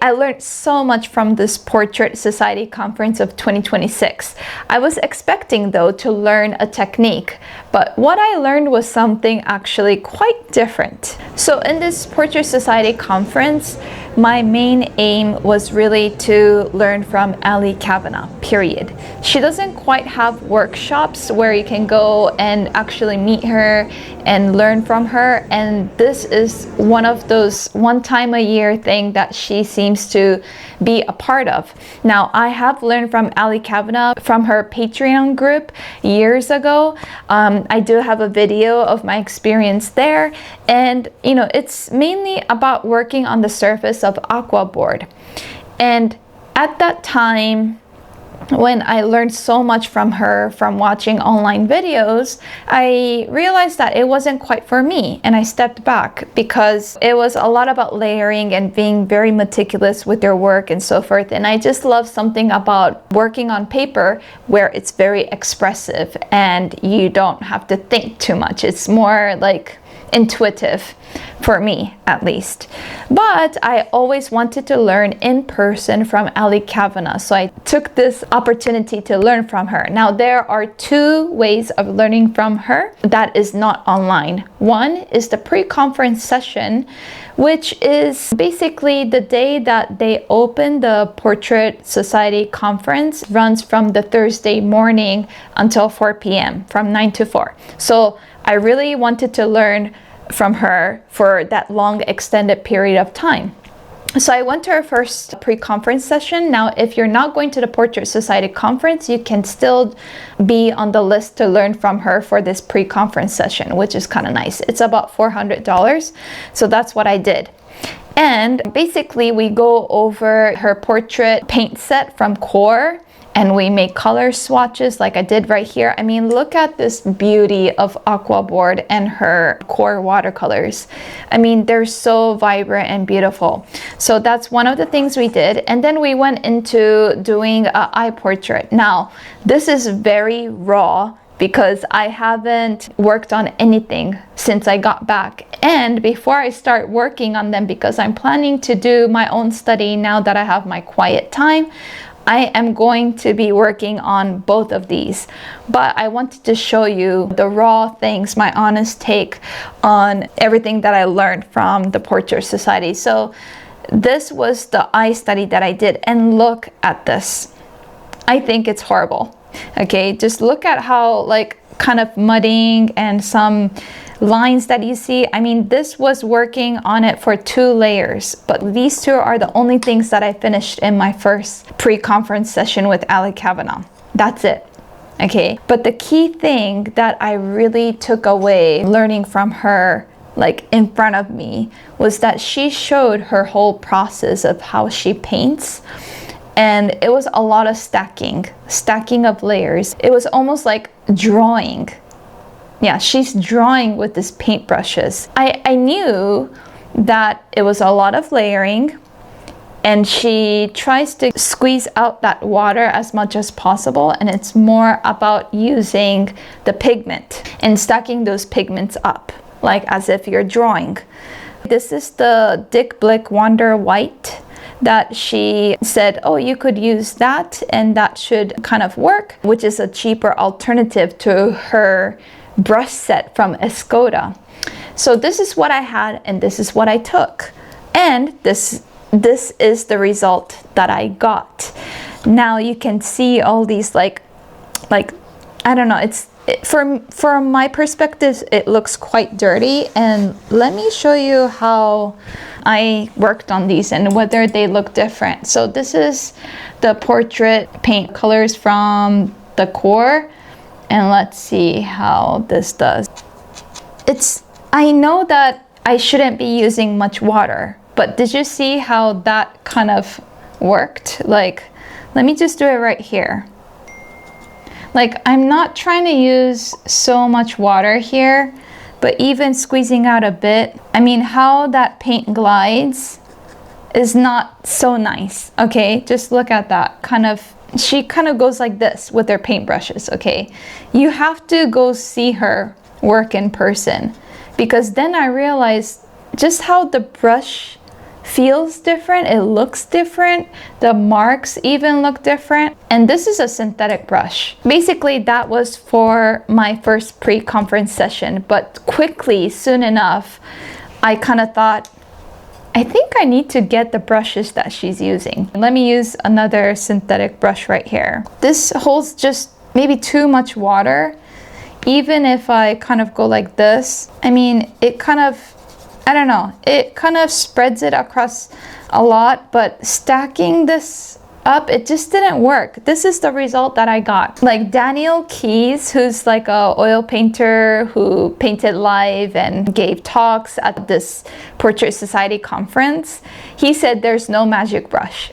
I learned so much from this Portrait Society conference of 2026. I was expecting though to learn a technique, but what I learned was something actually quite different. So in this Portrait Society conference, my main aim was really to learn from Ali Cavanaugh, period. She doesn't quite have workshops where you can go and actually meet her and learn from her, and this is one of those one time a year thing that she seems to be a part of. Now, I have learned from Ali Cavanaugh from her Patreon group years ago. I do have a video of my experience there, and you know, it's mainly about working on the surface of aqua board. And at that time, when I learned so much from her from watching online videos, I realized that it wasn't quite for me, and I stepped back because it was a lot about layering and being very meticulous with your work and so forth. And I just love something about working on paper where it's very expressive and you don't have to think too much. It's more like intuitive, for me at least. But I always wanted to learn in person from Ali Cavanaugh, so I took this opportunity to learn from her. Now, there are two ways of learning from her that is not online. One is the pre-conference session, which is basically the day that they open the Portrait Society conference. Runs from the Thursday morning until 4 p.m. from 9 to 4. So I really wanted to learn from her for that long extended period of time. So I went to her first pre-conference session. Now, if you're not going to the Portrait Society conference, you can still be on the list to learn from her for this pre-conference session, which is kind of nice. It's about $400. So that's what I did. And basically we go over her portrait paint set from Core, and we make color swatches like I did right here. I mean, look at this beauty of aqua board and her Core watercolors. I mean, they're so vibrant and beautiful. So that's one of the things we did. And then we went into doing an eye portrait. Now, this is very raw because I haven't worked on anything since I got back. And before I start working on them, because I'm planning to do my own study now that I have my quiet time, I am going to be working on both of these, but I wanted to show you the raw things, my honest take on everything that I learned from the Portrait Society. So this was the eye study that I did, and look at this. I think it's horrible. Okay, just look at how like kind of mudding and some lines that you see. I mean, this was working on it for 2 layers, but these 2 are the only things that I finished in my first pre-conference session with Ali Cavanaugh. That's it. Okay, but the key thing that I really took away learning from her, like in front of me, was that she showed her whole process of how she paints. And it was a lot of stacking of layers. It was almost like drawing. Yeah, she's drawing with these paintbrushes. I knew that it was a lot of layering, and she tries to squeeze out that water as much as possible, and it's more about using the pigment and stacking those pigments up, like as if you're drawing. This is the Dick Blick Wonder White that she said, oh, you could use that and that should kind of work, which is a cheaper alternative to her brush set from Escoda. So this is what I had, and this is what I took, and this is the result that I got. Now you can see all these like I don't know, from my perspective it looks quite dirty, and let me show you how I worked on these and whether they look different. So this is the portrait paint colors from the Core, and let's see how this does. I know that I shouldn't be using much water, but did you see how that kind of worked? Like, let me just do it right here. Like, I'm not trying to use so much water here, but even squeezing out a bit, I mean, how that paint glides is not so nice, okay? Just look at that, she kind of goes like this with her paintbrushes, okay? You have to go see her work in person, because then I realized just how the brush feels different, it looks different, the marks even look different. And this is a synthetic brush. Basically, that was for my first pre-conference session, but quickly, soon enough, I kind of thought, I think I need to get the brushes that she's using. Let me use another synthetic brush right here. This holds just maybe too much water. Even if I kind of go like this, I mean, it kind of, I don't know, it kind of spreads it across a lot, but stacking this up, it just didn't work. This is the result that I got. Like Daniel Keyes, who's like a oil painter who painted live and gave talks at this Portrait Society conference, he said there's no magic brush.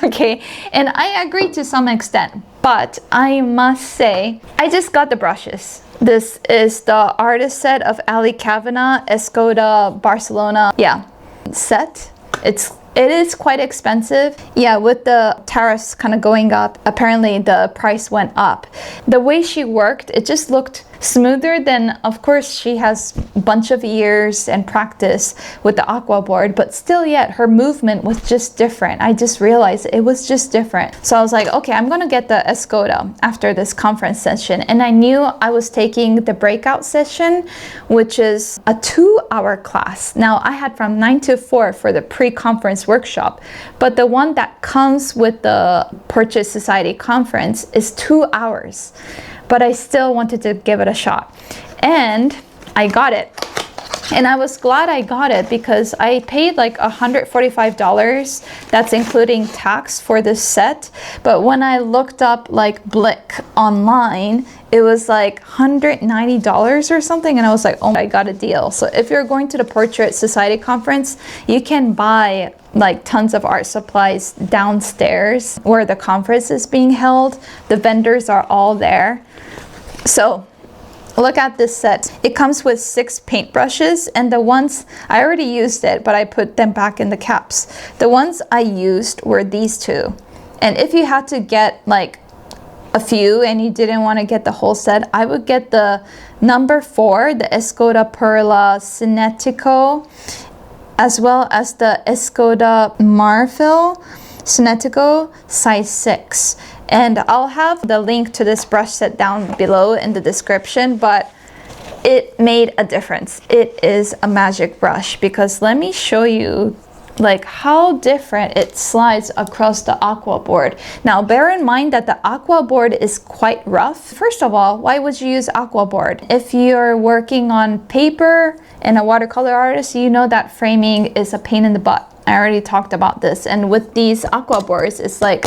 Okay, and I agree to some extent, but I must say, I just got the brushes. This is the artist set of Ali Cavanaugh, Escoda, Barcelona, set. It is quite expensive. Yeah, with the tariffs kind of going up, apparently the price went up. The way she worked, it just looked smoother than, of course, she has a bunch of years and practice with the aqua board, but still yet her movement was just different. I just realized it was just different. So I was like, okay, I'm gonna get the Escoda after this conference session. And I knew I was taking the breakout session, which is a 2-hour class. Now I had from 9 to 4 for the pre-conference workshop, but the one that comes with the Portrait Society conference is 2 hours. But I still wanted to give it a shot. And I got it. And I was glad I got it because I paid like $145. That's including tax for this set. But when I looked up like Blick online, it was like $190 or something. And I was like, oh, I got a deal. So if you're going to the Portrait Society conference, you can buy like tons of art supplies downstairs where the conference is being held. The vendors are all there. So look at this set. It comes with 6 paintbrushes, and the ones I already used it, but I put them back in the caps. The ones I used were these 2. And if you had to get like a few and you didn't want to get the whole set, I would get the number 4, the Escoda Perla Cinetico, as well as the Escoda Marfil Cinetico size 6. And I'll have the link to this brush set down below in the description, but it made a difference. It is a magic brush because let me show you like how different it slides across the aqua board. Now bear in mind that the aqua board is quite rough. First of all, why would you use aqua board? If you're working on paper and a watercolor artist, you know that framing is a pain in the butt. I already talked about this. And with these aqua boards, it's like,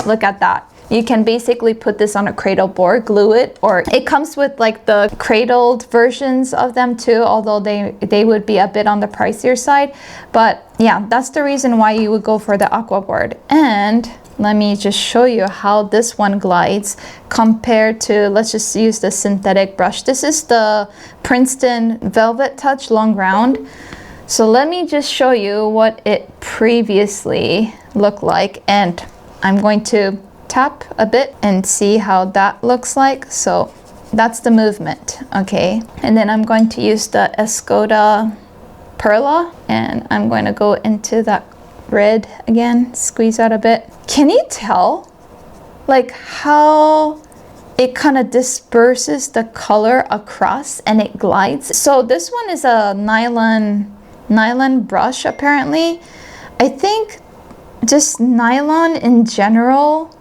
look at that. You can basically put this on a cradle board, glue it, or it comes with like the cradled versions of them too, although they would be a bit on the pricier side. But yeah, that's the reason why you would go for the aqua board. And let me just show you how this one glides compared to, let's just use the synthetic brush. This is the Princeton Velvet Touch Long Round. So let me just show you what it previously looked like. And I'm going to tap a bit and see how that looks like. So that's the movement, okay? And then I'm going to use the Escoda Perla, and I'm going to go into that red again, squeeze out a bit. Can you tell like how it kind of disperses the color across and it glides? So this one is a nylon brush apparently. I think just nylon in general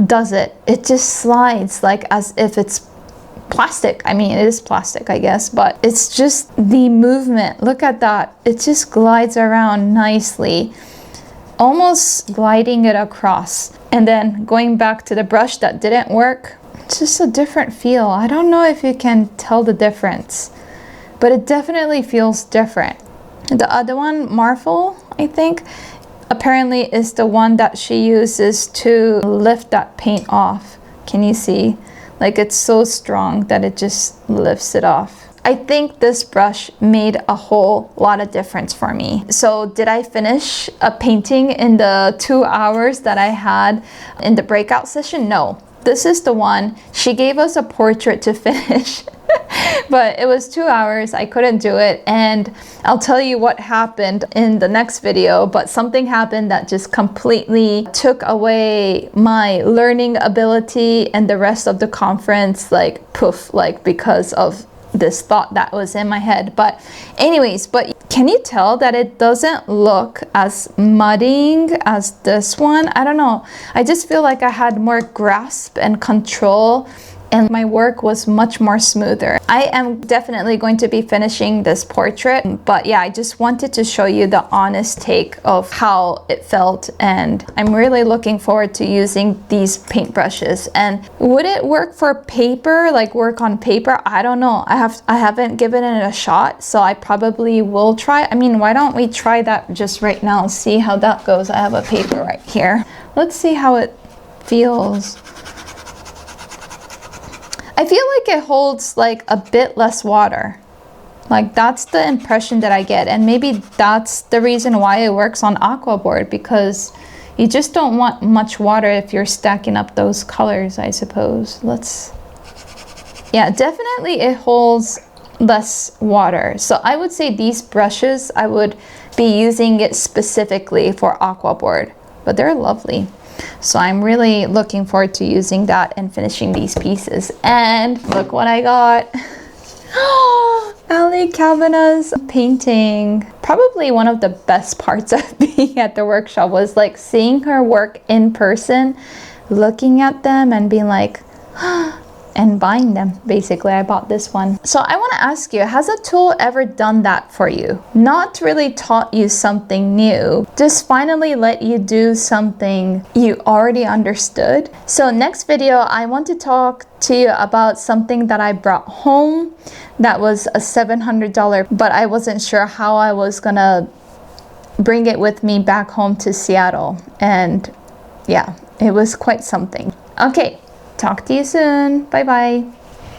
does it. It just slides like as if it's plastic. I mean, it is plastic, I guess, but it's just the movement. Look at that. It just glides around nicely, almost gliding it across. And then going back to the brush that didn't work, it's just a different feel. I don't know if you can tell the difference, but it definitely feels different. The other one, Marfil, I think, apparently is the one that she uses to lift that paint off. Can you see? Like it's so strong that it just lifts it off. I think this brush made a whole lot of difference for me. So did I finish a painting in the 2 hours that I had in the breakout session? No. This is the one. She gave us a portrait to finish. But it was 2 hours. I couldn't do it, and I'll tell you what happened in the next video. But something happened that just completely took away my learning ability and the rest of the conference, like poof, like because of this thought that was in my head. But anyways, but can you tell that it doesn't look as mudding as this one? I don't know. I just feel like I had more grasp and control, and my work was much more smoother. I am definitely going to be finishing this portrait, but yeah, I just wanted to show you the honest take of how it felt, and I'm really looking forward to using these paintbrushes. And would it work for paper, like work on paper? I don't know. I haven't given it a shot, so I probably will try. I mean, why don't we try that just right now, see how that goes. I have a paper right here. Let's see how it feels. I feel like it holds like a bit less water. Like that's the impression that I get, and maybe that's the reason why it works on aquaboard, because you just don't want much water if you're stacking up those colors, I suppose. Yeah, definitely it holds less water. So I would say these brushes, I would be using it specifically for aquaboard, but they're lovely. So I'm really looking forward to using that and finishing these pieces. And look what I got. Ali Cavanaugh's painting. Probably one of the best parts of being at the workshop was like seeing her work in person, looking at them and being like, and buying them. Basically, I bought this one. So I want to ask you, has a tool ever done that for you? Not really taught you something new, just finally let you do something you already understood. So next video, I want to talk to you about something that I brought home that was a $700, but I wasn't sure how I was gonna bring it with me back home to Seattle. And yeah, it was quite something. Okay. Talk to you soon. Bye bye.